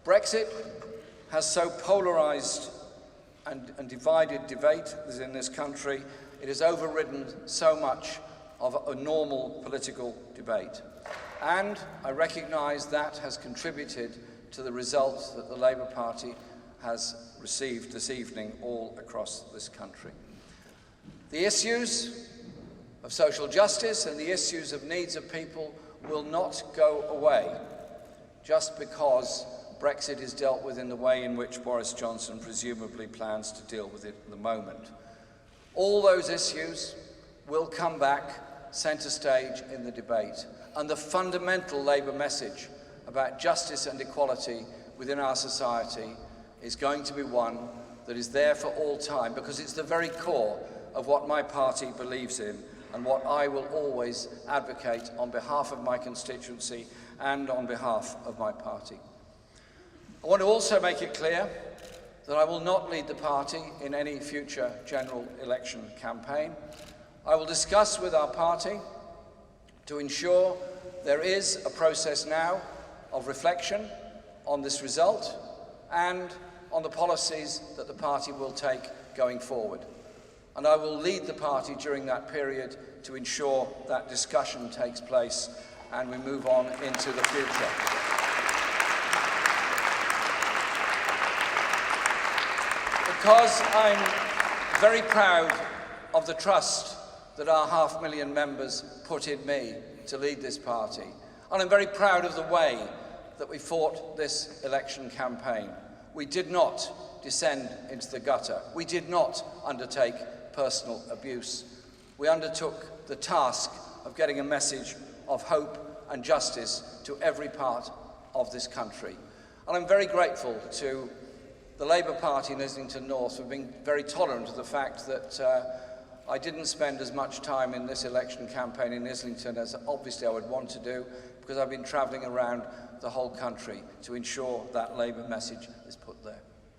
Brexit has so polarised and divided debate in this country. It has overridden so much of a normal political debate. And I recognise that has contributed to the results that the Labour Party has received this evening all across this country. The issues of social justice and the issues of needs of people will not go away just because Brexit is dealt with in the way in which Boris Johnson presumably plans to deal with it at the moment. All those issues will come back centre stage in the debate, and the fundamental Labour message about justice and equality within our society is going to be one that is there for all time, because it's the very core of what my party believes in and what I will always advocate on behalf of my constituency and on behalf of my party. I want to also make it clear that I will not lead the party in any future general election campaign. I will discuss with our party to ensure there is a process now of reflection on this result and on the policies that the party will take going forward. And I will lead the party during that period to ensure that discussion takes place and we move on into the future. Because I'm very proud of the trust that our 500,000 members put in me to lead this party. And I'm very proud of the way that we fought this election campaign. We did not descend into the gutter. We did not undertake personal abuse. We undertook the task of getting a message of hope and justice to every part of this country. And I'm very grateful to the Labour Party in Islington North for being very tolerant of the fact that I didn't spend as much time in this election campaign in Islington as obviously I would want to do, because I've been travelling around the whole country to ensure that Labour message is put there.